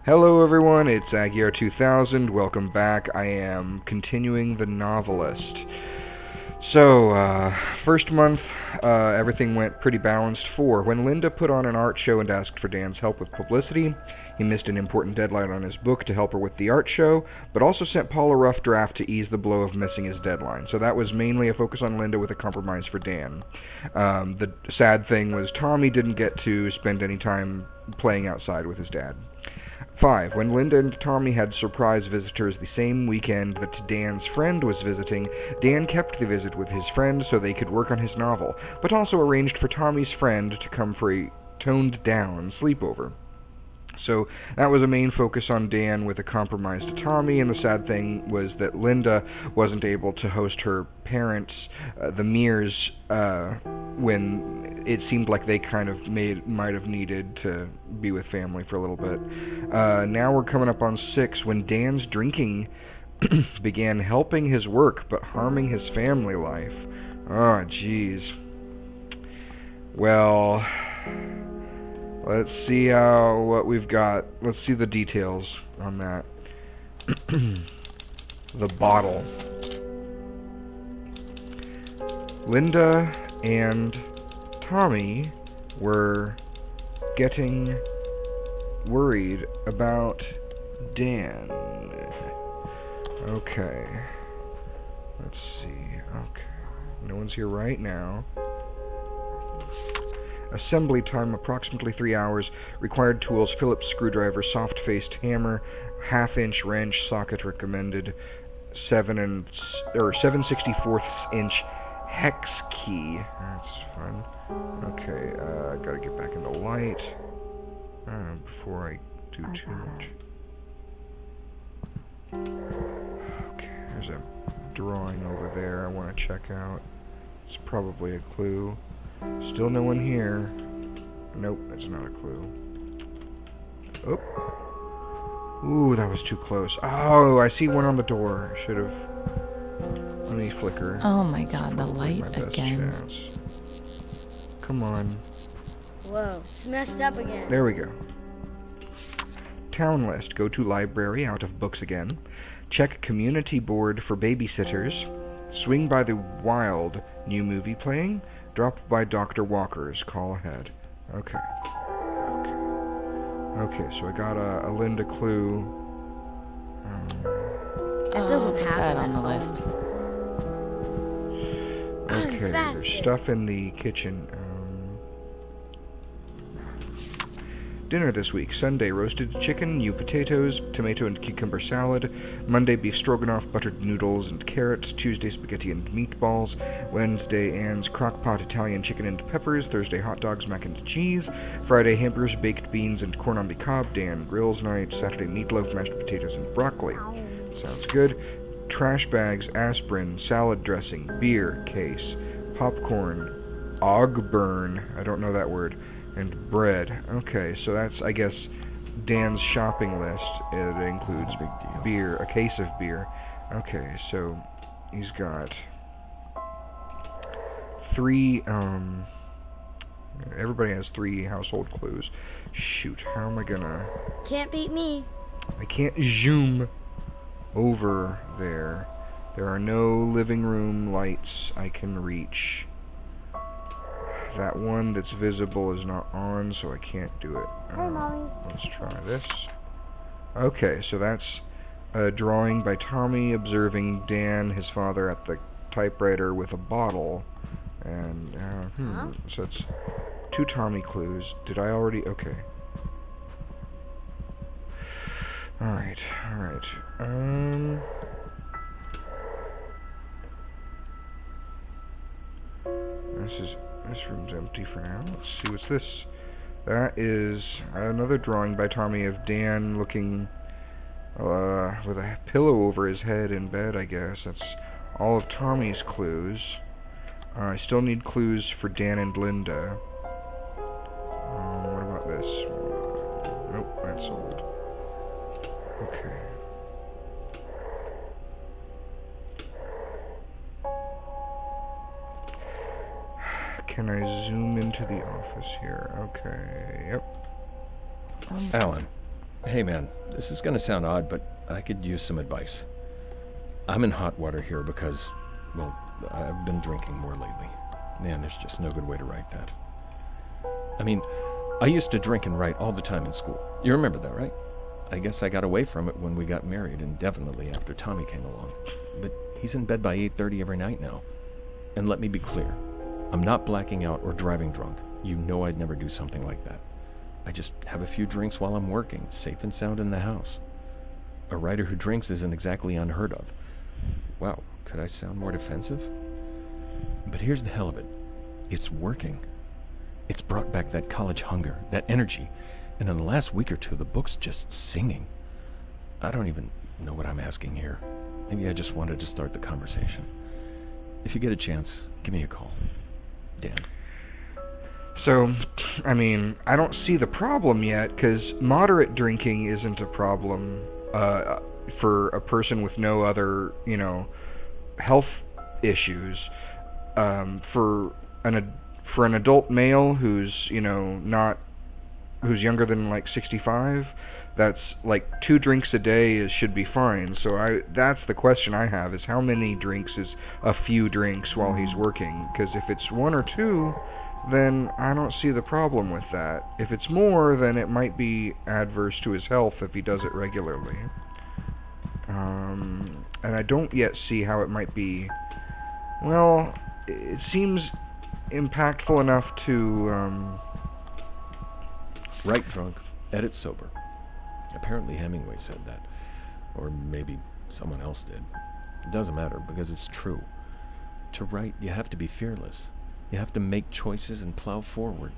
Hello everyone, it's Aguiar2000. Welcome back. I am continuing the Novelist. So, first month, everything went pretty balanced. When Linda put on an art show and asked for Dan's help with publicity, he missed an important deadline on his book to help her with the art show, but also sent Paul a rough draft to ease the blow of missing his deadline. So that was mainly a focus on Linda with a compromise for Dan. The sad thing was Tommy didn't get to spend any time playing outside with his dad. 5. When Linda and Tommy had surprise visitors the same weekend that Dan's friend was visiting, Dan kept the visit with his friend so they could work on his novel, but also arranged for Tommy's friend to come for a toned-down sleepover. So that was a main focus on Dan with a compromise to Tommy, and the sad thing was that Linda wasn't able to host her parents, the Mears, when it seemed like they kind of might have needed to be with family for a little bit. Now we're coming up on 6, when Dan's drinking began helping his work but harming his family life. Oh, jeez. Well, let's see what we've got. Let's see the details on that. The bottle. Linda and Tommy were getting worried about Dan. Okay. Let's see. Okay. No one's here right now. Assembly time approximately 3 hours. Required tools: Phillips screwdriver, soft-faced hammer, half-inch wrench, socket recommended, 7/64 inch hex key. That's fun. Okay, gotta get back in the light before I do too much. Okay, there's a drawing over there I want to check out. It's probably a clue. Still no one here. Nope, that's not a clue. Oh. Ooh, that was too close. Oh, I see one on the door. Should have. Let me flicker. Oh my god, the light again. Chance. Come on. Whoa, it's messed up again. There we go. Town list. Go to library, out of books again. Check community board for babysitters. Swing by the Wild, new movie playing. Drop by Dr. Walker's, call ahead. Okay. Okay, so I got a Linda clue. It doesn't have that on the list. Okay, there's stuff in the kitchen. Dinner this week: Sunday, roasted chicken, new potatoes, tomato and cucumber salad. Monday, beef stroganoff, buttered noodles and carrots. Tuesday, spaghetti and meatballs. Wednesday, Anne's crock-pot Italian chicken and peppers. Thursday, hot dogs, mac and cheese. Friday, hamburgers, baked beans and corn on the cob. Dan grills night. Saturday, meatloaf, mashed potatoes and broccoli. Sounds good. Trash bags, aspirin, salad dressing, beer case, popcorn, ogburn, I don't know that word, and bread. Okay, so that's, I guess, Dan's shopping list. It includes beer, a case of beer. Okay, so he's got 3, everybody has 3 household clues. Shoot, how am I gonna... Can't beat me. I can't zoom over there. There are no living room lights I can reach. That one that's visible is not on, so I can't do it. Let's try this. Okay, so that's a drawing by Tommy observing Dan, his father, at the typewriter with a bottle. And, so it's 2 Tommy clues. Did I already? Okay. Alright, alright. This room's empty for now. Let's see what's this. That is another drawing by Tommy of Dan looking with a pillow over his head in bed, I guess. That's all of Tommy's clues. I still need clues for Dan and Linda. What about this? Nope, that's old. Okay. Can I zoom into the office here? Okay, yep. Alan, Hey man, this is gonna sound odd, but I could use some advice. I'm in hot water here because, well, I've been drinking more lately. Man, there's just no good way to write that. I mean, I used to drink and write all the time in school. You remember that, right? I guess I got away from it when we got married and definitely after Tommy came along. But he's in bed by 8:30 every night now. And let me be clear, I'm not blacking out or driving drunk. You know I'd never do something like that. I just have a few drinks while I'm working, safe and sound in the house. A writer who drinks isn't exactly unheard of. Wow, could I sound more defensive? But here's the hell of it. It's working. It's brought back that college hunger, that energy, and in the last week or two, the book's just singing. I don't even know what I'm asking here. Maybe I just wanted to start the conversation. If you get a chance, give me a call. Dan. So, I mean, I don't see the problem yet, because moderate drinking isn't a problem for a person with no other, health issues. For an adult male who's, who's younger than, like, 65, that's, like, 2 drinks a day should be fine. So that's the question I have, is how many drinks is a few drinks while he's working? Because if it's 1 or 2... then I don't see the problem with that. If it's more, then it might be adverse to his health if he does it regularly. And I don't yet see how it might be... Well, it seems impactful enough to... Write drunk, edit sober. Apparently Hemingway said that. Or maybe someone else did. It doesn't matter, because it's true. To write, you have to be fearless. You have to make choices and plow forward.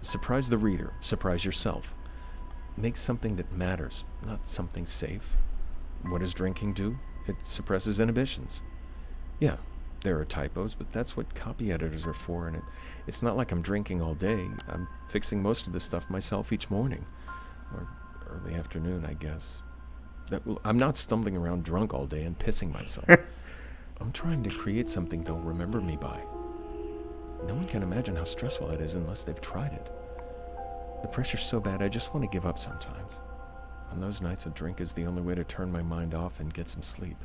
Surprise the reader. Surprise yourself. Make something that matters, not something safe. What does drinking do? It suppresses inhibitions. Yeah, there are typos, but that's what copy editors are for, and it's not like I'm drinking all day. I'm fixing most of the stuff myself each morning. Or early afternoon, I guess. I'm not stumbling around drunk all day and pissing myself. I'm trying to create something they'll remember me by. No one can imagine how stressful it is unless they've tried it. The pressure's so bad I just want to give up sometimes. On those nights, a drink is the only way to turn my mind off and get some sleep.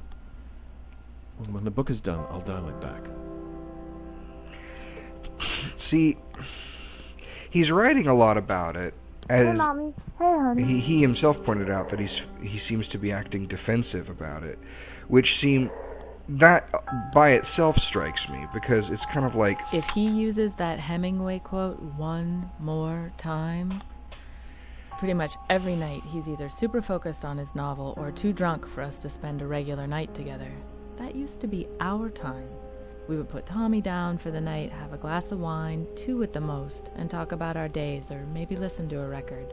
When the book is done, I'll dial it back. See, he's writing a lot about it. As hey, Mommy. Hey, honey. He himself pointed out that he seems to be acting defensive about it, which that by itself strikes me, because it's kind of like... If he uses that Hemingway quote one more time, pretty much every night he's either super focused on his novel or too drunk for us to spend a regular night together. That used to be our time. We would put Tommy down for the night, have a glass of wine, 2 at the most, and talk about our days or maybe listen to a record.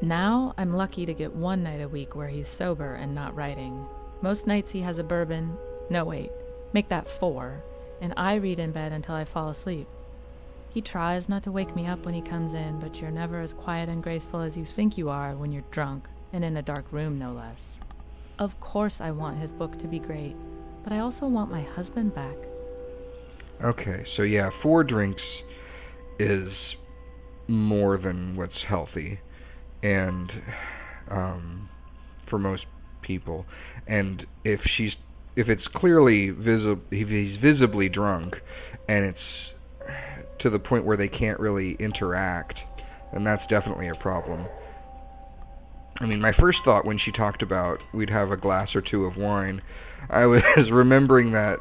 Now I'm lucky to get 1 night a week where he's sober and not writing. Most nights he has a bourbon. No, wait, make that 4, and I read in bed until I fall asleep. He tries not to wake me up when he comes in, but you're never as quiet and graceful as you think you are when you're drunk, and in a dark room, no less. Of course I want his book to be great, but I also want my husband back. Okay, so yeah, 4 drinks is more than what's healthy, and for most people. And if it's clearly if he's visibly drunk, and it's to the point where they can't really interact, then that's definitely a problem. I mean, my first thought when she talked about we'd have a glass or 2 of wine, I was remembering that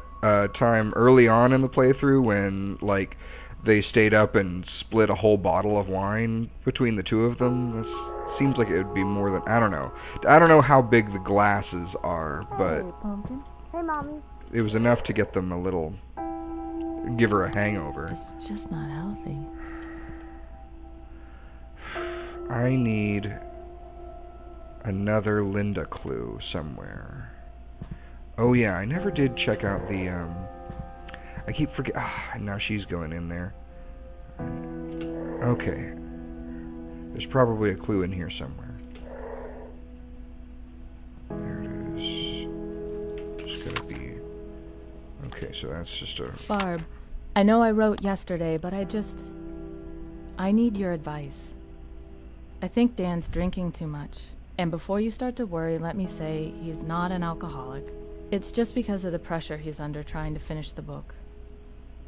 time early on in the playthrough when, like, they stayed up and split a whole bottle of wine between the 2 of them. This seems like it would be more than... I don't know. I don't know how big the glasses are, but... Hey, Pumpkin. Hey, Mommy. It was enough to get them a little... give her a hangover. It's just not healthy. I need another Linda clue somewhere. Oh yeah, I never did check out the, I keep forgetting. Now she's going in there. Okay. There's probably a clue in here somewhere. There it is. Just gotta be... Okay, so that's just a... Barb, I know I wrote yesterday, but I need your advice. I think Dan's drinking too much. And before you start to worry, let me say he's not an alcoholic. It's just because of the pressure he's under trying to finish the book.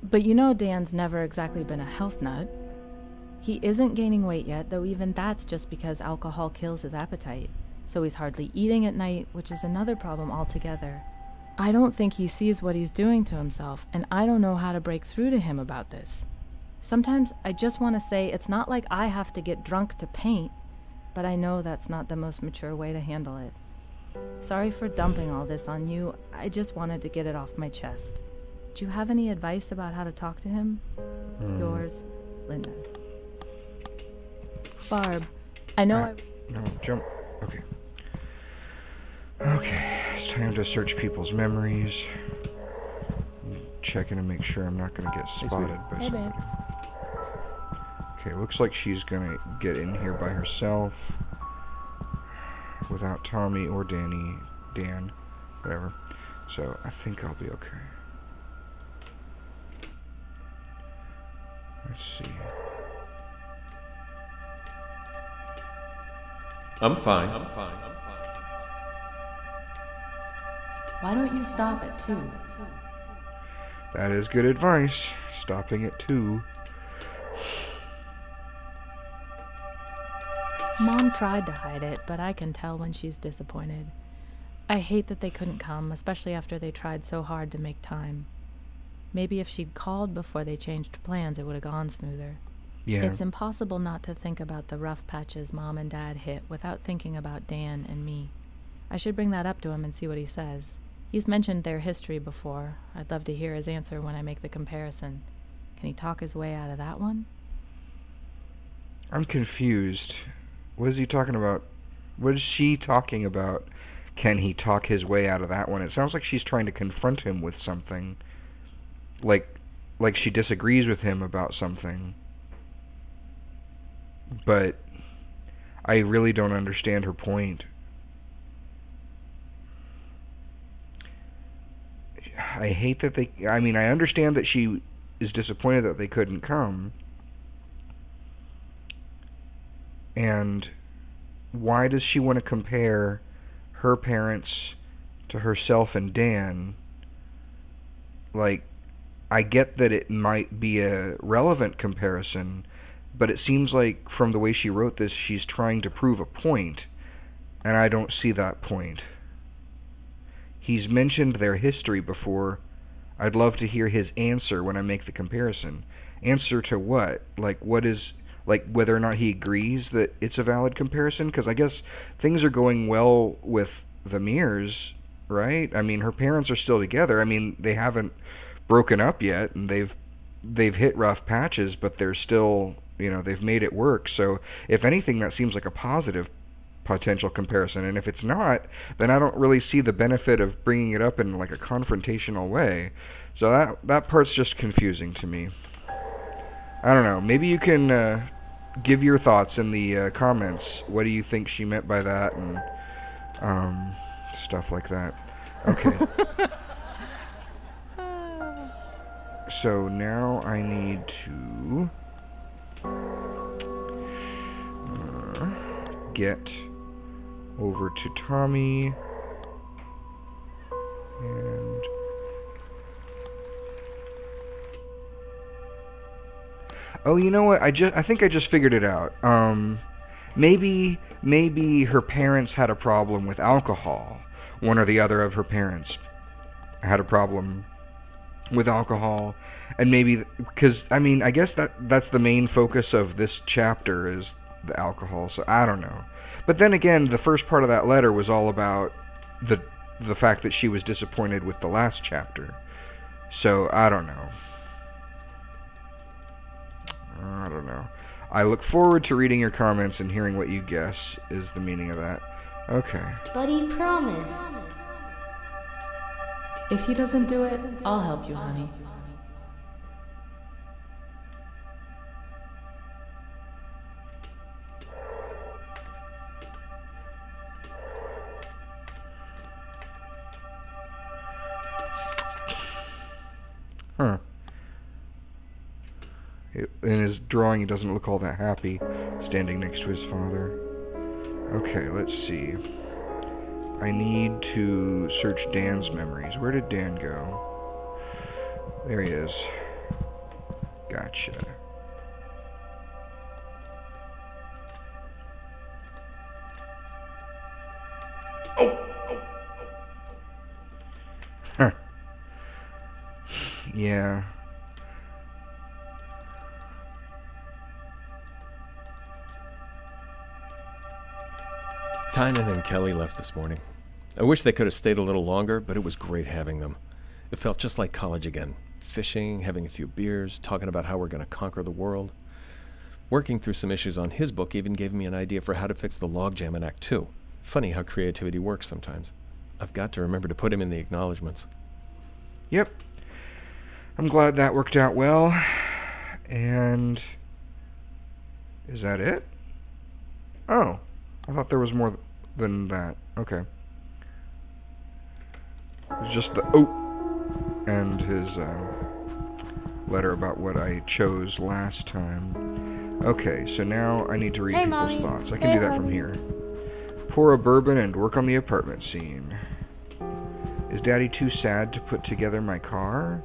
But you know Dan's never exactly been a health nut. He isn't gaining weight yet, though even that's just because alcohol kills his appetite. So he's hardly eating at night, which is another problem altogether. I don't think he sees what he's doing to himself, and I don't know how to break through to him about this. Sometimes I just want to say it's not like I have to get drunk to paint, but I know that's not the most mature way to handle it. Sorry for dumping all this on you. I just wanted to get it off my chest. Do you have any advice about how to talk to him? Yours, Linda. Barb, I know No, jump. Okay. Okay, it's time to search people's memories. Checking to make sure I'm not going to get spotted by Hey, somebody. babe. Okay, looks like she's going to get in here by herself. Without Tommy or Dan, whatever. So I think I'll be okay. Let's see. I'm fine. Why don't you stop at 2? That is good advice. Stopping at 2. Mom tried to hide it, but I can tell when she's disappointed. I hate that they couldn't come, especially after they tried so hard to make time. Maybe if she'd called before they changed plans, it would have gone smoother. Yeah. It's impossible not to think about the rough patches Mom and Dad hit without thinking about Dan and me. I should bring that up to him and see what he says. He's mentioned their history before. I'd love to hear his answer when I make the comparison. Can he talk his way out of that one? I'm confused. What is he talking about? What is she talking about? Can he talk his way out of that one? It sounds like she's trying to confront him with something. Like she disagrees with him about something. But I really don't understand her point. I hate that I understand that she is disappointed that they couldn't come. And why does she want to compare her parents to herself and Dan? Like, I get that it might be a relevant comparison, but it seems like from the way she wrote this, she's trying to prove a point, and I don't see that point. He's mentioned their history before. I'd love to hear his answer when I make the comparison. Answer to what? Like, what is... Like, whether or not he agrees that it's a valid comparison? Because I guess things are going well with the Mears, right? I mean, her parents are still together. I mean, they haven't broken up yet, and they've hit rough patches, but they're still, they've made it work. So, if anything, that seems like a positive potential comparison. And if it's not, then I don't really see the benefit of bringing it up in, like, a confrontational way. So that part's just confusing to me. I don't know. Maybe you can give your thoughts in the comments. What do you think she meant by that, and stuff like that. Okay. So now I need to get over to Tommy and... Oh, you know what? I think I just figured it out. Maybe her parents had a problem with alcohol. One or the other of her parents had a problem with alcohol, and maybe because I guess that's the main focus of this chapter is the alcohol. So I don't know. But then again, the first part of that letter was all about the fact that she was disappointed with the last chapter. So I don't know. I don't know. I look forward to reading your comments and hearing what you guess is the meaning of that. Okay. But he promised. If he doesn't do it, I'll help you, honey. Huh. In his drawing, he doesn't look all that happy, standing next to his father. Okay, let's see. I need to search Dan's memories. Where did Dan go? There he is. Gotcha. Huh. Yeah. Tynan and Kelly left this morning. I wish they could have stayed a little longer, but it was great having them. It felt just like college again. Fishing, having a few beers, talking about how we're going to conquer the world. Working through some issues on his book even gave me an idea for how to fix the logjam in Act 2. Funny how creativity works sometimes. I've got to remember to put him in the acknowledgments. Yep. I'm glad that worked out well. And... is that it? Oh. I thought there was more than that. Okay. It's just the... oh! And his letter about what I chose last time. Okay, so now I need to read people's thoughts. I can do that from here. Pour a bourbon and work on the apartment scene. Is Daddy too sad to put together my car?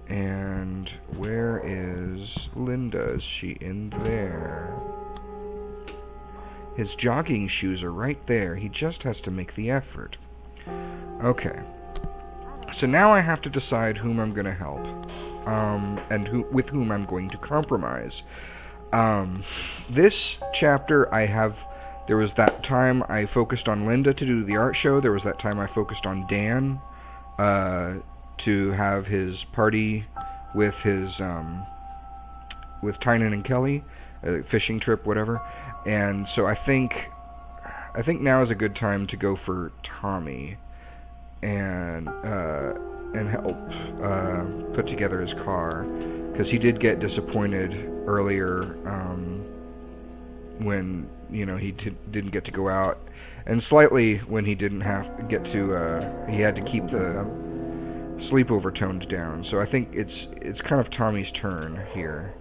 And where is Linda? Is she in there? His jogging shoes are right there. He just has to make the effort. Okay. So now I have to decide whom I'm going to help. And with whom I'm going to compromise. This chapter there was that time I focused on Linda to do the art show. There was that time I focused on Dan to have his party with his with Tynan and Kelly, fishing trip, whatever. And so I think now is a good time to go for Tommy and help put together his car, because he did get disappointed earlier when he didn't get to go out, and slightly when he didn't get to he had to keep the sleepover toned down. So I think it's kind of Tommy's turn here.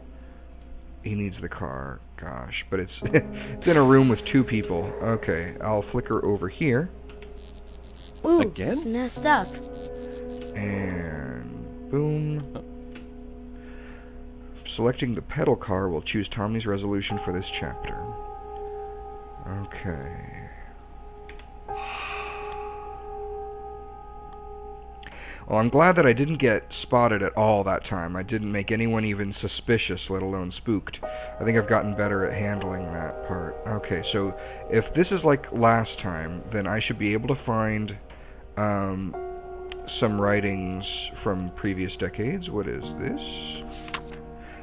He needs the car. Gosh, but it's it's in a room with two people. Okay, I'll flicker over here. Ooh, again? it's messed up. And boom. Selecting the pedal car will choose Tommy's resolution for this chapter. Okay. Well, I'm glad that I didn't get spotted at all that time. I didn't make anyone even suspicious, let alone spooked. I think I've gotten better at handling that part. Okay, so if this is like last time, then I should be able to find some writings from previous decades. What is this?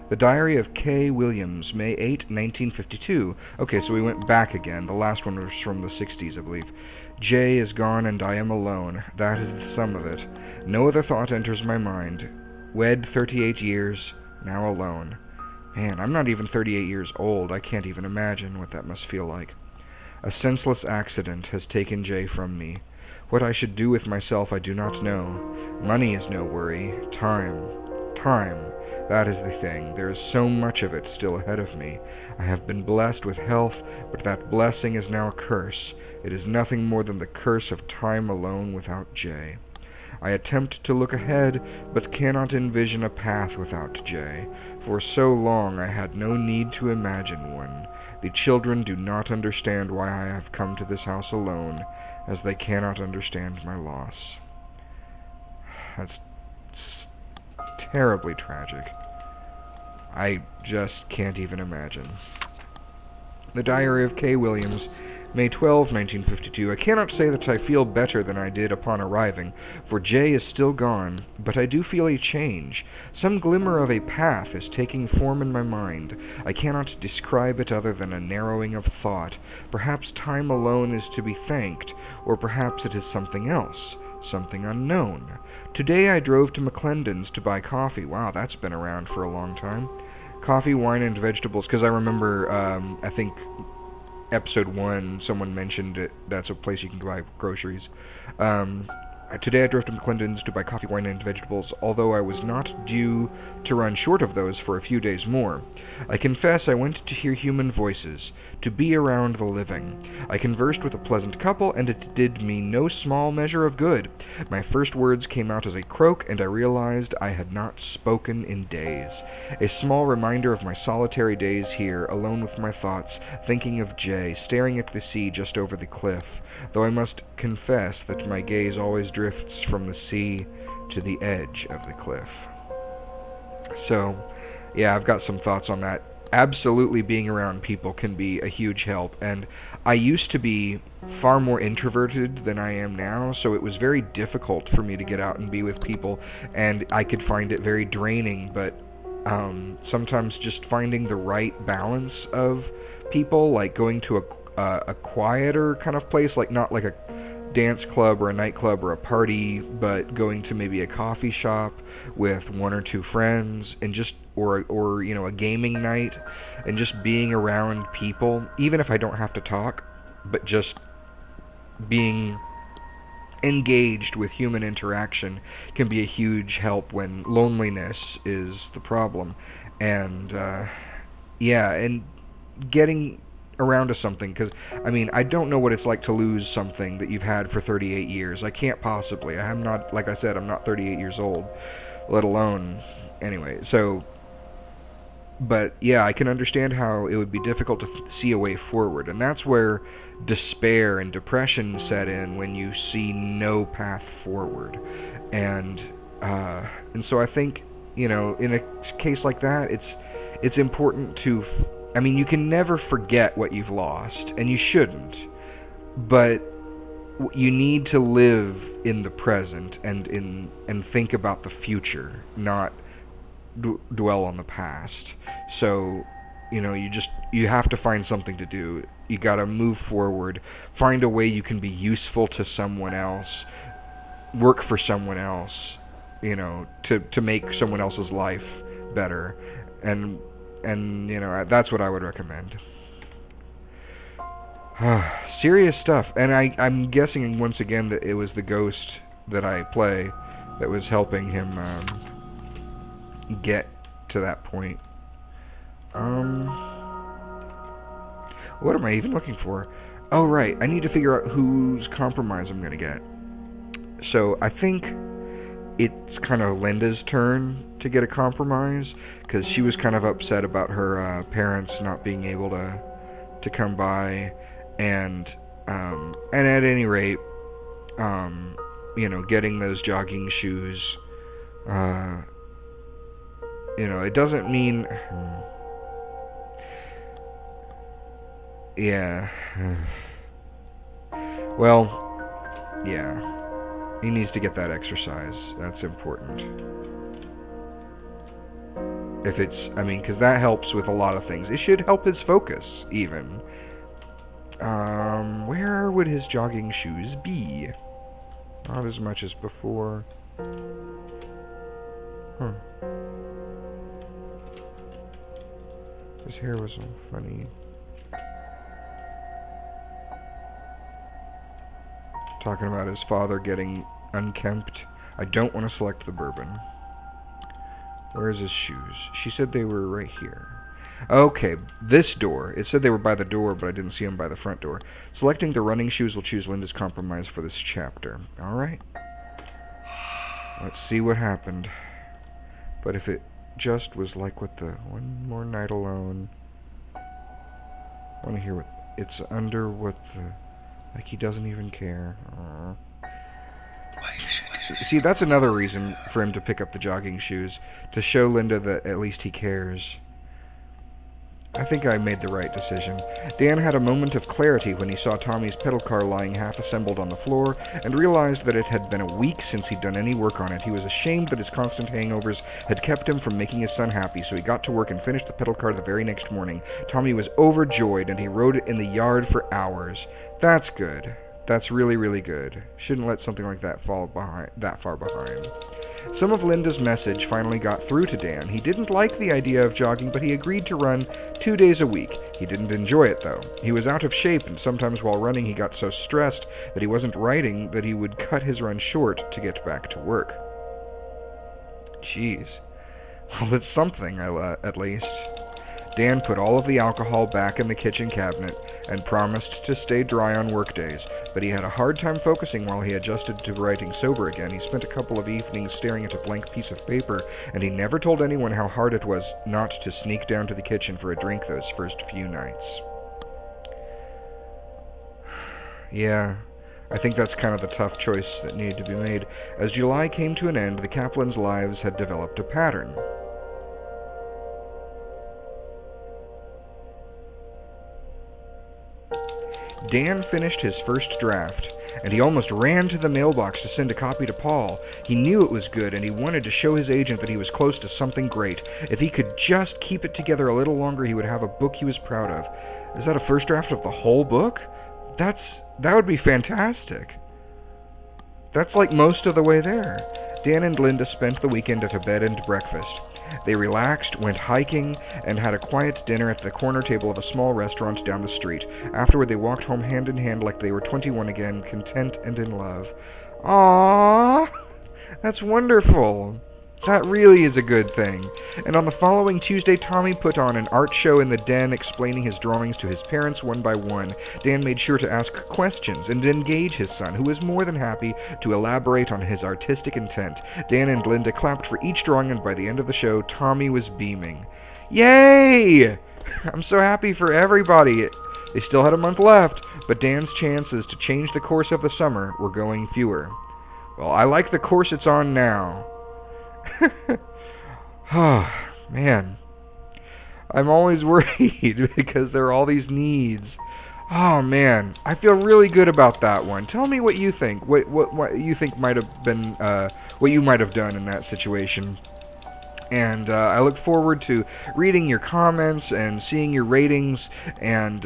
The Diary of K. Williams, May 8, 1952. Okay, so we went back again. The last one was from the 60s, I believe. Jay is gone and I am alone. That is the sum of it. No other thought enters my mind. Wed 38 years, now alone. Man, I'm not even 38 years old. I can't even imagine what that must feel like. A senseless accident has taken Jay from me. What I should do with myself I do not know. Money is no worry. Time. That is the thing. There is so much of it still ahead of me. I have been blessed with health, but that blessing is now a curse. It is nothing more than the curse of time alone without Jay. I attempt to look ahead, but cannot envision a path without Jay. For so long I had no need to imagine one. The children do not understand why I have come to this house alone, as they cannot understand my loss. That's terribly tragic. I just can't even imagine. The Diary of K. Williams, May 12, 1952. I cannot say that I feel better than I did upon arriving, for Jay is still gone, but I do feel a change. Some glimmer of a path is taking form in my mind. I cannot describe it other than a narrowing of thought. Perhaps time alone is to be thanked, or perhaps it is something else, something unknown. Today I drove to McClendon's to buy coffee. Wow, that's been around for a long time. Coffee, wine, and vegetables, because I remember, I think episode 1, someone mentioned it. That's a place you can buy groceries. Today I drove to McClendon's to buy coffee, wine, and vegetables, although I was not due to run short of those for a few days more. I confess I went to hear human voices, to be around the living. I conversed with a pleasant couple, and it did me no small measure of good. My first words came out as a croak, and I realized I had not spoken in days. A small reminder of my solitary days here, alone with my thoughts, thinking of Jay, staring at the sea just over the cliff, though I must confess that my gaze always drifts from the sea to the edge of the cliff. So, yeah, I've got some thoughts on that. Absolutely being around people can be a huge help, and I used to be far more introverted than I am now, so it was very difficult for me to get out and be with people, and I could find it very draining, but sometimes just finding the right balance of people, like going to a quieter kind of place, like not like a dance club or a nightclub or a party, but going to maybe a coffee shop with one or two friends, and just or you know, a gaming night, and just being around people, even if I don't have to talk, but just being engaged with human interaction can be a huge help when loneliness is the problem. And yeah, and getting around to something, because I mean, I don't know what it's like to lose something that you've had for 38 years. I can't possibly. I'm not, like I said, I'm not 38 years old, let alone, anyway. So, but yeah, I can understand how it would be difficult to see a way forward, and that's where despair and depression set in, when you see no path forward. And so I think, you know, in a case like that, it's important to I mean, you can never forget what you've lost, and you shouldn't, but you need to live in the present and think about the future, not dwell on the past. So, you know, you have to find something to do. You gotta move forward, find a way you can be useful to someone else, work for someone else, you know, to make someone else's life better, and you know, that's what I would recommend. Serious stuff. And I'm guessing once again that it was the ghost that I play that was helping him get to that point. What am I even looking for? Oh, right. I need to figure out whose compromise I'm going to get. So I think it's kind of Linda's turn to get a compromise, because she was kind of upset about her parents not being able to come by, and at any rate, you know, getting those jogging shoes, you know, it doesn't mean, yeah, well, yeah. He needs to get that exercise. That's important. If it's, I mean, because that helps with a lot of things. It should help his focus, even. Where would his jogging shoes be? Not as much as before. Huh. His hair was all funny. Talking about his father getting unkempt. I don't want to select the bourbon. Where's his shoes? She said they were right here. Okay, this door. It said they were by the door, but I didn't see them by the front door. Selecting the running shoes will choose Linda's compromise for this chapter. Alright. Let's see what happened. But if it just was like with the one more night alone. I want to hear what it's under, what the... Like he doesn't even care. See, that's another reason for him to pick up the jogging shoes. To show Linda that at least he cares. I think I made the right decision. Dan had a moment of clarity when he saw Tommy's pedal car lying half-assembled on the floor, and realized that it had been a week since he'd done any work on it. He was ashamed that his constant hangovers had kept him from making his son happy, so he got to work and finished the pedal car the very next morning. Tommy was overjoyed, and he rode it in the yard for hours. That's good. That's really, really good. Shouldn't let something like that fall behind, that far behind. Some of Linda's message finally got through to Dan. He didn't like the idea of jogging, but he agreed to run 2 days a week. He didn't enjoy it, though. He was out of shape, and sometimes while running he got so stressed that he wasn't writing that he would cut his run short to get back to work. Jeez. Well, it's something, at least. Dan put all of the alcohol back in the kitchen cabinet and promised to stay dry on workdays, but he had a hard time focusing while he adjusted to writing sober again. He spent a couple of evenings staring at a blank piece of paper, and he never told anyone how hard it was not to sneak down to the kitchen for a drink those first few nights. Yeah, I think that's kind of the tough choice that needed to be made. As July came to an end, the Kaplans' lives had developed a pattern. Dan finished his first draft, and he almost ran to the mailbox to send a copy to Paul. He knew it was good, and he wanted to show his agent that he was close to something great. If he could just keep it together a little longer, he would have a book he was proud of. Is that a first draft of the whole book? That would be fantastic. That's like most of the way there. Dan and Linda spent the weekend at a bed and breakfast. They relaxed, went hiking, and had a quiet dinner at the corner table of a small restaurant down the street. Afterward, they walked home hand in hand like they were 21 again, content and in love. Aww! That's wonderful. That really is a good thing. And on the following Tuesday, Tommy put on an art show in the den explaining his drawings to his parents one by one. Dan made sure to ask questions and engage his son, who was more than happy to elaborate on his artistic intent. Dan and Linda clapped for each drawing, and by the end of the show, Tommy was beaming. Yay! I'm so happy for everybody. They still had a month left, but Dan's chances to change the course of the summer were going fewer. Well, I like the course it's on now. Oh, man. I'm always worried because there are all these needs. Oh, man. I feel really good about that one. Tell me what you think. What you think might have been, what you might have done in that situation. And I look forward to reading your comments and seeing your ratings. And,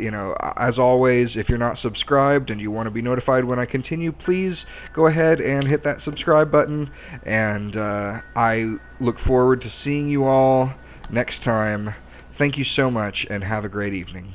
you know, as always, if you're not subscribed and you want to be notified when I continue, please go ahead and hit that subscribe button. And I look forward to seeing you all next time. Thank you so much, and have a great evening.